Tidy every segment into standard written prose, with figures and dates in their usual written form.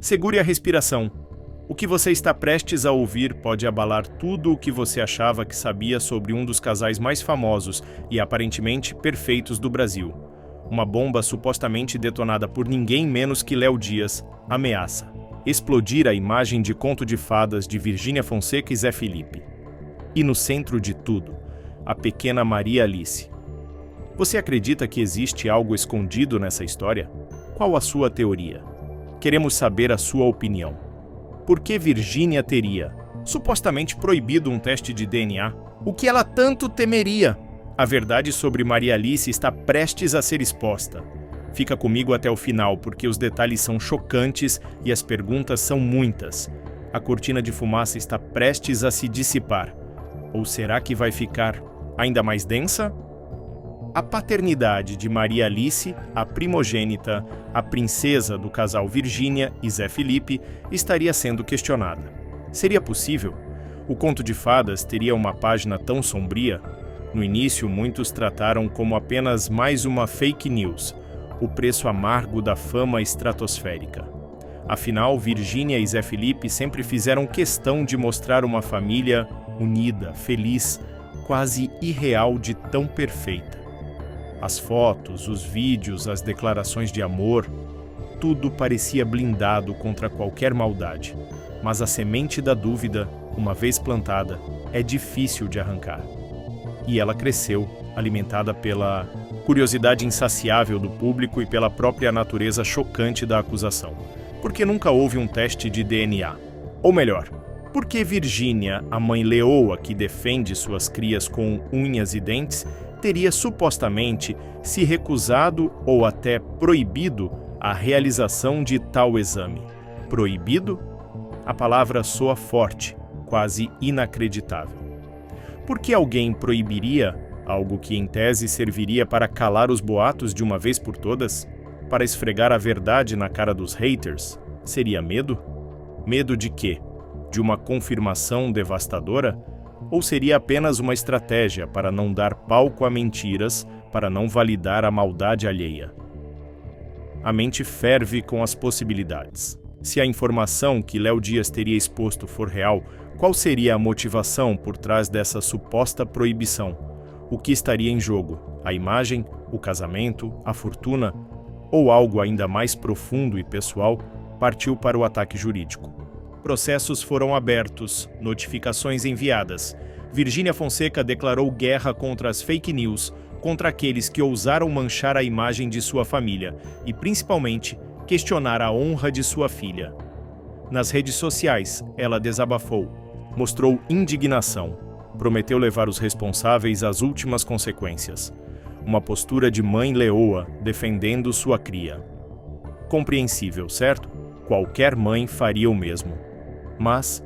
Segure a respiração. O que você está prestes a ouvir pode abalar tudo o que você achava que sabia sobre um dos casais mais famosos e aparentemente perfeitos do Brasil. Uma bomba supostamente detonada por ninguém menos que Léo Dias ameaça explodir a imagem de conto de fadas de Virgínia Fonseca e Zé Felipe. E no centro de tudo, a pequena Maria Alice. Você acredita que existe algo escondido nessa história? Qual a sua teoria? Queremos saber a sua opinião. Por que Virgínia teria, supostamente proibido um teste de DNA? O que ela tanto temeria? A verdade sobre Maria Alice está prestes a ser exposta. Fica comigo até o final, porque os detalhes são chocantes e as perguntas são muitas. A cortina de fumaça está prestes a se dissipar. Ou será que vai ficar ainda mais densa? A paternidade de Maria Alice, a primogênita, a princesa do casal Virgínia e Zé Felipe, estaria sendo questionada. Seria possível? O conto de fadas teria uma página tão sombria? No início, muitos trataram como apenas mais uma fake news, o preço amargo da fama estratosférica. Afinal, Virgínia e Zé Felipe sempre fizeram questão de mostrar uma família unida, feliz, quase irreal de tão perfeita. As fotos, os vídeos, as declarações de amor, tudo parecia blindado contra qualquer maldade. Mas a semente da dúvida, uma vez plantada, é difícil de arrancar. E ela cresceu, alimentada pela curiosidade insaciável do público e pela própria natureza chocante da acusação. Porque nunca houve um teste de DNA. Ou melhor, porque Virgínia, a mãe leoa que defende suas crias com unhas e dentes, teria supostamente se recusado ou até proibido a realização de tal exame. Proibido? A palavra soa forte, quase inacreditável. Por que alguém proibiria algo que em tese serviria para calar os boatos de uma vez por todas? Para esfregar a verdade na cara dos haters? Seria medo? Medo de quê? De uma confirmação devastadora? Ou seria apenas uma estratégia para não dar palco a mentiras, para não validar a maldade alheia? A mente ferve com as possibilidades. Se a informação que Léo Dias teria exposto for real, qual seria a motivação por trás dessa suposta proibição? O que estaria em jogo? A imagem, o casamento, a fortuna? Ou algo ainda mais profundo e pessoal partiu para o ataque jurídico? Processos foram abertos, notificações enviadas. Virgínia Fonseca declarou guerra contra as fake news, contra aqueles que ousaram manchar a imagem de sua família e, principalmente, questionar a honra de sua filha. Nas redes sociais, ela desabafou, mostrou indignação, prometeu levar os responsáveis às últimas consequências. Uma postura de mãe leoa defendendo sua cria. Compreensível, certo? Qualquer mãe faria o mesmo. Mas,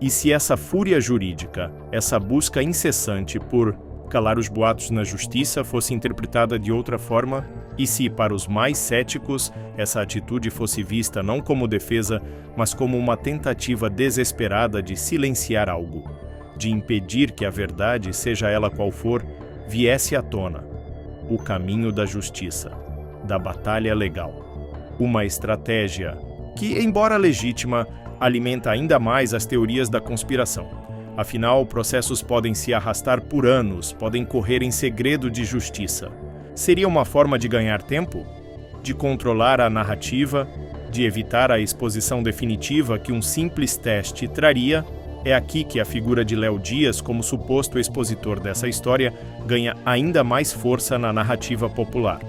e se essa fúria jurídica, essa busca incessante por calar os boatos na justiça fosse interpretada de outra forma? E se, para os mais céticos, essa atitude fosse vista não como defesa, mas como uma tentativa desesperada de silenciar algo, de impedir que a verdade, seja ela qual for, viesse à tona? O caminho da justiça, da batalha legal. Uma estratégia que, embora legítima, alimenta ainda mais as teorias da conspiração. Afinal, processos podem se arrastar por anos, podem correr em segredo de justiça. Seria uma forma de ganhar tempo? De controlar a narrativa? De evitar a exposição definitiva que um simples teste traria? É aqui que a figura de Léo Dias, como suposto expositor dessa história, ganha ainda mais força na narrativa popular.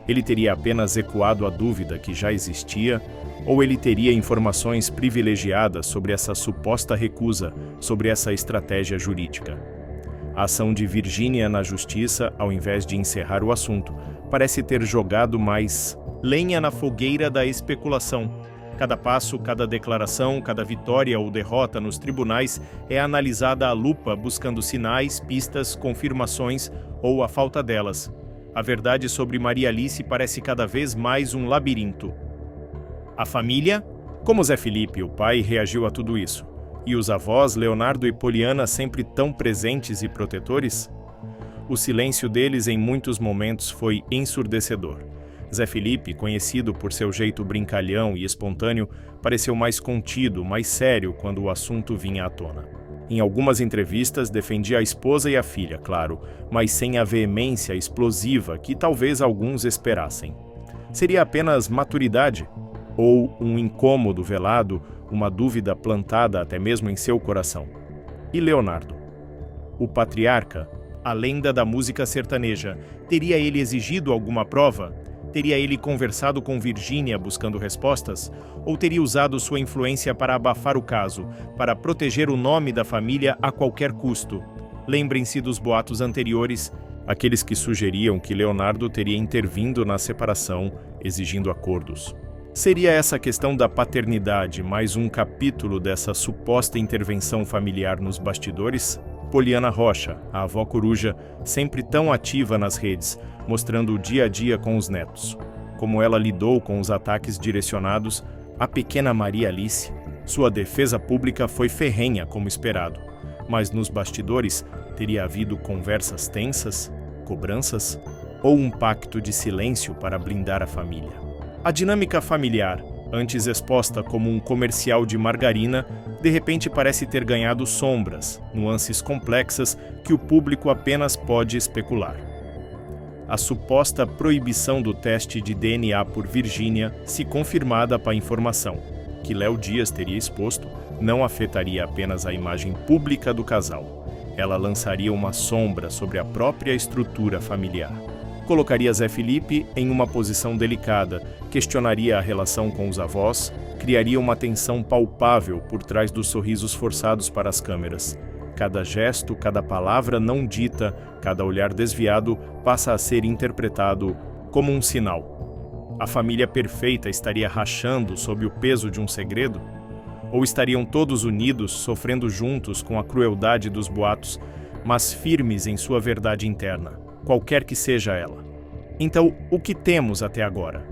Ele teria apenas ecoado a dúvida que já existia, ou ele teria informações privilegiadas sobre essa suposta recusa, sobre essa estratégia jurídica? A ação de Virgínia na justiça, ao invés de encerrar o assunto, parece ter jogado mais lenha na fogueira da especulação. Cada passo, cada declaração, cada vitória ou derrota nos tribunais é analisada à lupa, buscando sinais, pistas, confirmações ou a falta delas. A verdade sobre Maria Alice parece cada vez mais um labirinto. A família? Como Zé Felipe, o pai, reagiu a tudo isso? E os avós, Leonardo e Poliana, sempre tão presentes e protetores? O silêncio deles em muitos momentos foi ensurdecedor. Zé Felipe, conhecido por seu jeito brincalhão e espontâneo, pareceu mais contido, mais sério quando o assunto vinha à tona. Em algumas entrevistas defendia a esposa e a filha, claro, mas sem a veemência explosiva que talvez alguns esperassem. Seria apenas maturidade? Ou um incômodo velado, uma dúvida plantada até mesmo em seu coração? E Leonardo? O patriarca, a lenda da música sertaneja, teria ele exigido alguma prova? Teria ele conversado com Virgínia buscando respostas? Ou teria usado sua influência para abafar o caso, para proteger o nome da família a qualquer custo? Lembrem-se dos boatos anteriores, aqueles que sugeriam que Leonardo teria intervindo na separação, exigindo acordos. Seria essa questão da paternidade mais um capítulo dessa suposta intervenção familiar nos bastidores? Poliana Rocha, a avó coruja, sempre tão ativa nas redes, mostrando o dia a dia com os netos. Como ela lidou com os ataques direcionados à pequena Maria Alice, sua defesa pública foi ferrenha como esperado. Mas nos bastidores teria havido conversas tensas, cobranças ou um pacto de silêncio para blindar a família. A dinâmica familiar, antes exposta como um comercial de margarina, de repente parece ter ganhado sombras, nuances complexas que o público apenas pode especular. A suposta proibição do teste de DNA por Virgínia, se confirmada para a informação que Léo Dias teria exposto, não afetaria apenas a imagem pública do casal. Ela lançaria uma sombra sobre a própria estrutura familiar. Colocaria Zé Felipe em uma posição delicada, questionaria a relação com os avós, criaria uma tensão palpável por trás dos sorrisos forçados para as câmeras. Cada gesto, cada palavra não dita, cada olhar desviado passa a ser interpretado como um sinal. A família perfeita estaria rachando sob o peso de um segredo? Ou estariam todos unidos, sofrendo juntos com a crueldade dos boatos, mas firmes em sua verdade interna, qualquer que seja ela? Então, o que temos até agora?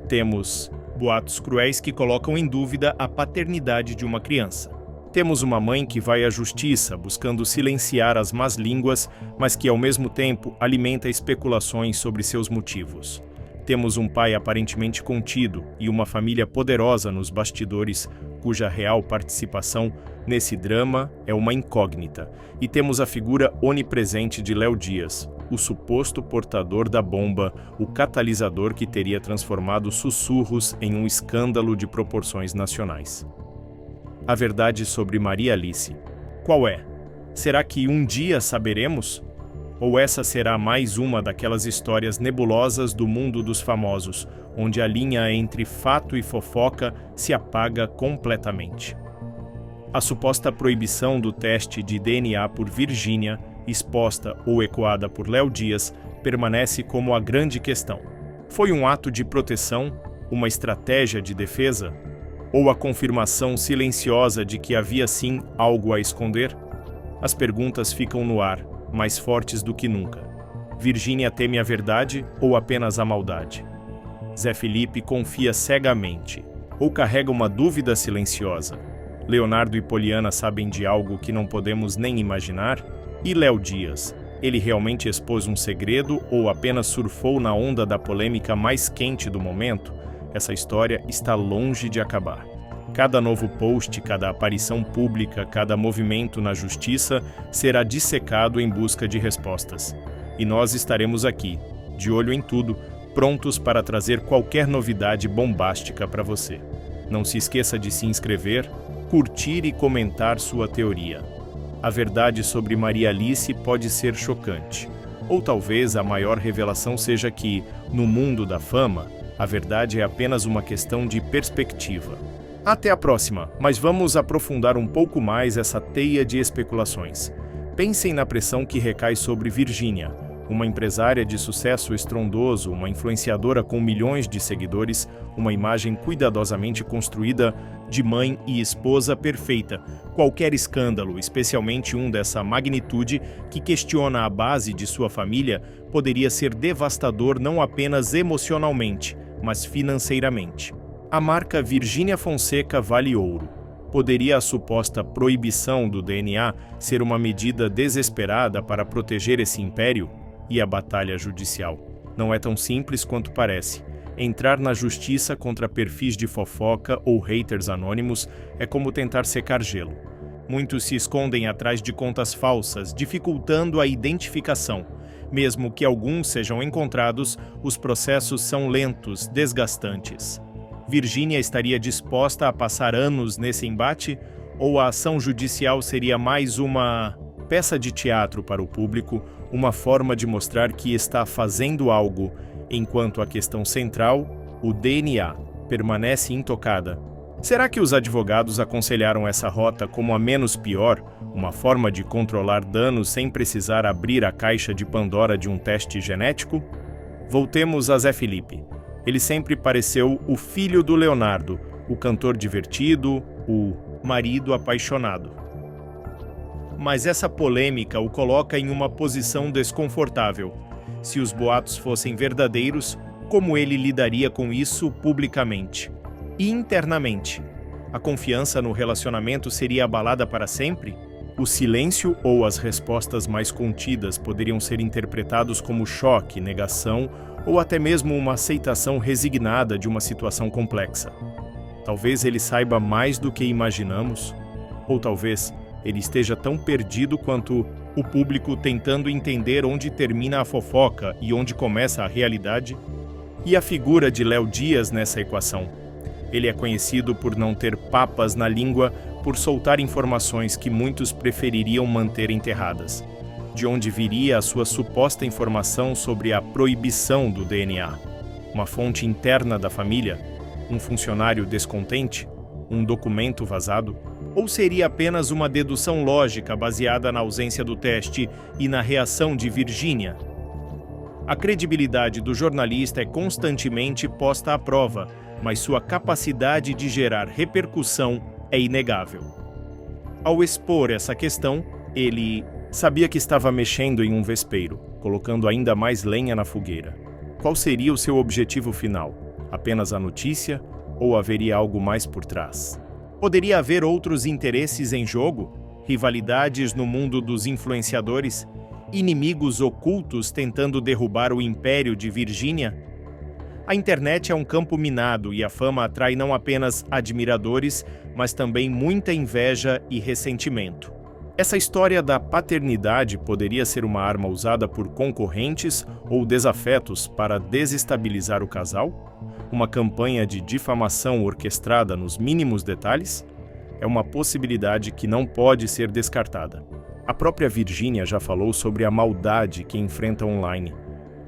Temos boatos cruéis que colocam em dúvida a paternidade de uma criança. Temos uma mãe que vai à justiça buscando silenciar as más línguas, mas que ao mesmo tempo alimenta especulações sobre seus motivos. Temos um pai aparentemente contido e uma família poderosa nos bastidores, cuja real participação nesse drama é uma incógnita. E temos a figura onipresente de Léo Dias, o suposto portador da bomba, o catalisador que teria transformado sussurros em um escândalo de proporções nacionais. A verdade sobre Maria Alice. Qual é? Será que um dia saberemos? Ou essa será mais uma daquelas histórias nebulosas do mundo dos famosos, onde a linha entre fato e fofoca se apaga completamente? A suposta proibição do teste de DNA por Virgínia, exposta ou ecoada por Léo Dias, permanece como a grande questão. Foi um ato de proteção, uma estratégia de defesa? Ou a confirmação silenciosa de que havia sim algo a esconder? As perguntas ficam no ar, mais fortes do que nunca. Virgínia teme a verdade ou apenas a maldade? Zé Felipe confia cegamente ou carrega uma dúvida silenciosa? Leonardo e Poliana sabem de algo que não podemos nem imaginar? E Léo Dias, ele realmente expôs um segredo ou apenas surfou na onda da polêmica mais quente do momento? Essa história está longe de acabar. Cada novo post, cada aparição pública, cada movimento na justiça será dissecado em busca de respostas. E nós estaremos aqui, de olho em tudo, prontos para trazer qualquer novidade bombástica para você. Não se esqueça de se inscrever, curtir e comentar sua teoria. A verdade sobre Maria Alice pode ser chocante. Ou talvez a maior revelação seja que, no mundo da fama, a verdade é apenas uma questão de perspectiva. Até a próxima, mas vamos aprofundar um pouco mais essa teia de especulações. Pensem na pressão que recai sobre Virgínia, uma empresária de sucesso estrondoso, uma influenciadora com milhões de seguidores, uma imagem cuidadosamente construída de mãe e esposa perfeita. Qualquer escândalo, especialmente um dessa magnitude, que questiona a base de sua família, poderia ser devastador não apenas emocionalmente, mas financeiramente. A marca Virgínia Fonseca vale ouro. Poderia a suposta proibição do DNA ser uma medida desesperada para proteger esse império? E a batalha judicial? Não é tão simples quanto parece. Entrar na justiça contra perfis de fofoca ou haters anônimos é como tentar secar gelo. Muitos se escondem atrás de contas falsas, dificultando a identificação. Mesmo que alguns sejam encontrados, os processos são lentos, desgastantes. Virgínia estaria disposta a passar anos nesse embate? Ou a ação judicial seria mais uma peça de teatro para o público, uma forma de mostrar que está fazendo algo, enquanto a questão central, o DNA, permanece intocada? Será que os advogados aconselharam essa rota como a menos pior, uma forma de controlar danos sem precisar abrir a caixa de Pandora de um teste genético? Voltemos a Zé Felipe. Ele sempre pareceu o filho do Leonardo, o cantor divertido, o marido apaixonado. Mas essa polêmica o coloca em uma posição desconfortável. Se os boatos fossem verdadeiros, como ele lidaria com isso publicamente? E internamente, a confiança no relacionamento seria abalada para sempre? O silêncio ou as respostas mais contidas poderiam ser interpretados como choque, negação ou até mesmo uma aceitação resignada de uma situação complexa. Talvez ele saiba mais do que imaginamos, ou talvez ele esteja tão perdido quanto o público tentando entender onde termina a fofoca e onde começa a realidade. E a figura de Léo Dias nessa equação? Ele é conhecido por não ter papas na língua, por soltar informações que muitos prefeririam manter enterradas. De onde viria a sua suposta informação sobre a proibição do DNA? Uma fonte interna da família? Um funcionário descontente? Um documento vazado? Ou seria apenas uma dedução lógica baseada na ausência do teste e na reação de Virgínia? A credibilidade do jornalista é constantemente posta à prova, mas sua capacidade de gerar repercussão é inegável. Ao expor essa questão, ele sabia que estava mexendo em um vespeiro, colocando ainda mais lenha na fogueira. Qual seria o seu objetivo final? Apenas a notícia ou haveria algo mais por trás? Poderia haver outros interesses em jogo? Rivalidades no mundo dos influenciadores? Inimigos ocultos tentando derrubar o império de Virgínia? A internet é um campo minado e a fama atrai não apenas admiradores, mas também muita inveja e ressentimento. Essa história da paternidade poderia ser uma arma usada por concorrentes ou desafetos para desestabilizar o casal? Uma campanha de difamação orquestrada nos mínimos detalhes? É uma possibilidade que não pode ser descartada. A própria Virgínia já falou sobre a maldade que enfrenta online.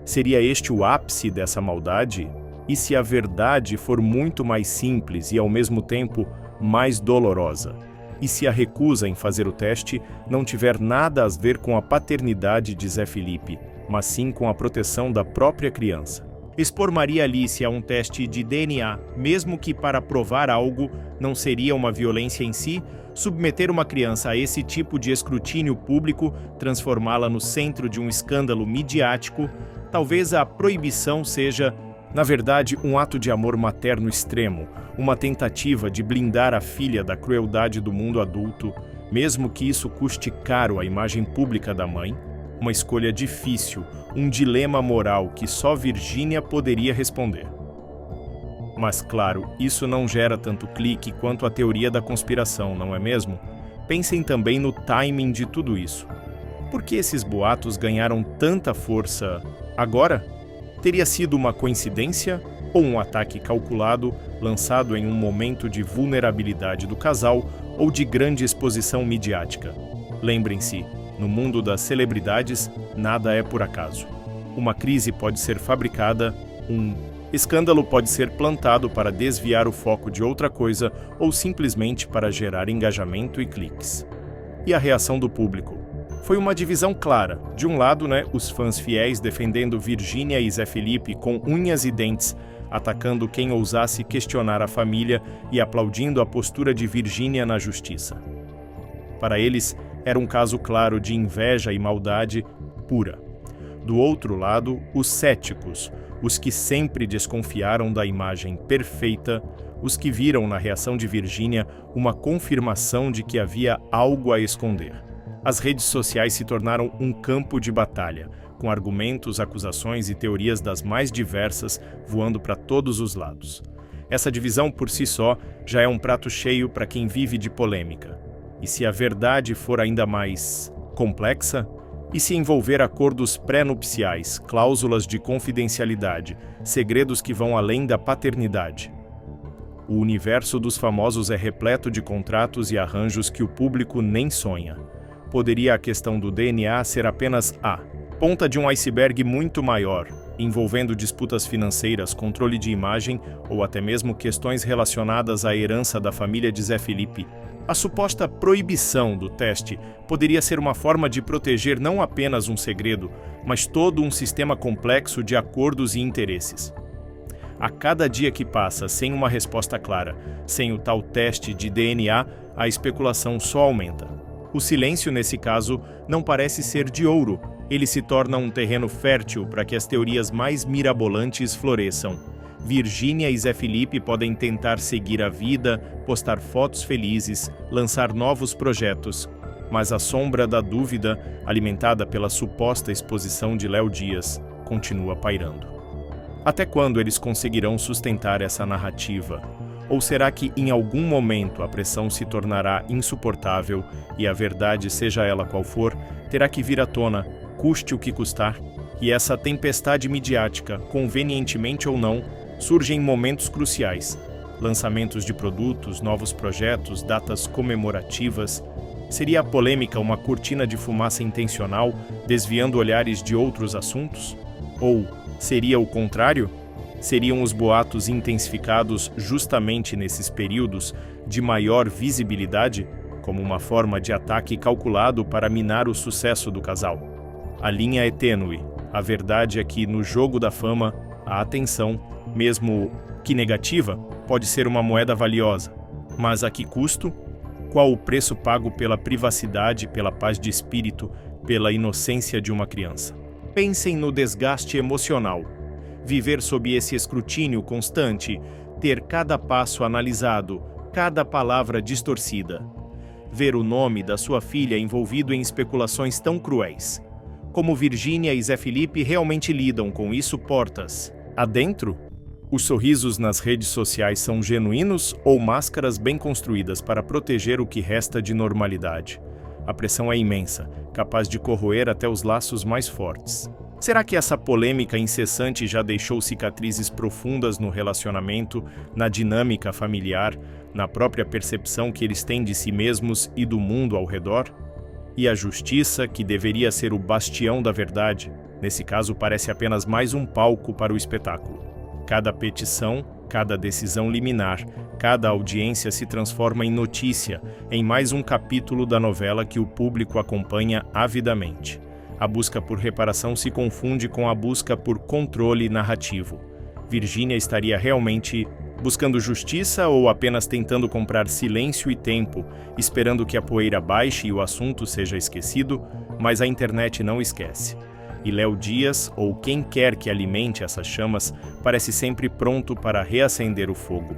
Seria este o ápice dessa maldade? E se a verdade for muito mais simples e, ao mesmo tempo, mais dolorosa? E se a recusa em fazer o teste não tiver nada a ver com a paternidade de Zé Felipe, mas sim com a proteção da própria criança? Expor Maria Alice a um teste de DNA, mesmo que para provar algo, não seria uma violência em si? Submeter uma criança a esse tipo de escrutínio público, transformá-la no centro de um escândalo midiático, talvez a proibição seja, na verdade, um ato de amor materno extremo, uma tentativa de blindar a filha da crueldade do mundo adulto, mesmo que isso custe caro à imagem pública da mãe. Uma escolha difícil, um dilema moral que só Virgínia poderia responder. Mas claro, isso não gera tanto clique quanto a teoria da conspiração, não é mesmo? Pensem também no timing de tudo isso. Por que esses boatos ganharam tanta força agora? Teria sido uma coincidência ou um ataque calculado, lançado em um momento de vulnerabilidade do casal ou de grande exposição midiática? Lembrem-se, no mundo das celebridades, nada é por acaso. Uma crise pode ser fabricada, um escândalo pode ser plantado para desviar o foco de outra coisa ou simplesmente para gerar engajamento e cliques. E a reação do público? Foi uma divisão clara. De um lado, os fãs fiéis defendendo Virgínia e Zé Felipe com unhas e dentes, atacando quem ousasse questionar a família e aplaudindo a postura de Virgínia na justiça. Para eles, era um caso claro de inveja e maldade pura. Do outro lado, os céticos, os que sempre desconfiaram da imagem perfeita, os que viram na reação de Virgínia uma confirmação de que havia algo a esconder. As redes sociais se tornaram um campo de batalha, com argumentos, acusações e teorias das mais diversas voando para todos os lados. Essa divisão por si só já é um prato cheio para quem vive de polêmica. E se a verdade for ainda mais complexa, e se envolver acordos pré-nupciais, cláusulas de confidencialidade, segredos que vão além da paternidade? O universo dos famosos é repleto de contratos e arranjos que o público nem sonha. Poderia a questão do DNA ser apenas a ponta de um iceberg muito maior, envolvendo disputas financeiras, controle de imagem ou até mesmo questões relacionadas à herança da família de Zé Felipe? A suposta proibição do teste poderia ser uma forma de proteger não apenas um segredo, mas todo um sistema complexo de acordos e interesses. A cada dia que passa sem uma resposta clara, sem o tal teste de DNA, a especulação só aumenta. O silêncio, nesse caso, não parece ser de ouro. Ele se torna um terreno fértil para que as teorias mais mirabolantes floresçam. Virgínia e Zé Felipe podem tentar seguir a vida, postar fotos felizes, lançar novos projetos, mas a sombra da dúvida, alimentada pela suposta exposição de Léo Dias, continua pairando. Até quando eles conseguirão sustentar essa narrativa? Ou será que em algum momento a pressão se tornará insuportável e a verdade, seja ela qual for, terá que vir à tona, custe o que custar? E essa tempestade midiática, convenientemente ou não, surge em momentos cruciais. Lançamentos de produtos, novos projetos, datas comemorativas. Seria a polêmica uma cortina de fumaça intencional, desviando olhares de outros assuntos? Ou seria o contrário? Seriam os boatos intensificados justamente nesses períodos de maior visibilidade, como uma forma de ataque calculado para minar o sucesso do casal? A linha é tênue. A verdade é que, no jogo da fama, a atenção, mesmo que negativa, pode ser uma moeda valiosa. Mas a que custo? Qual o preço pago pela privacidade, pela paz de espírito, pela inocência de uma criança? Pensem no desgaste emocional. Viver sob esse escrutínio constante, ter cada passo analisado, cada palavra distorcida. Ver o nome da sua filha envolvido em especulações tão cruéis. Como Virgínia e Zé Felipe realmente lidam com isso portas adentro? Os sorrisos nas redes sociais são genuínos ou máscaras bem construídas para proteger o que resta de normalidade? A pressão é imensa, capaz de corroer até os laços mais fortes. Será que essa polêmica incessante já deixou cicatrizes profundas no relacionamento, na dinâmica familiar, na própria percepção que eles têm de si mesmos e do mundo ao redor? E a justiça, que deveria ser o bastião da verdade, nesse caso parece apenas mais um palco para o espetáculo. Cada petição, cada decisão liminar, cada audiência se transforma em notícia, em mais um capítulo da novela que o público acompanha avidamente. A busca por reparação se confunde com a busca por controle narrativo. Virgínia estaria realmente buscando justiça ou apenas tentando comprar silêncio e tempo, esperando que a poeira baixe e o assunto seja esquecido? Mas a internet não esquece. E Léo Dias, ou quem quer que alimente essas chamas, parece sempre pronto para reacender o fogo.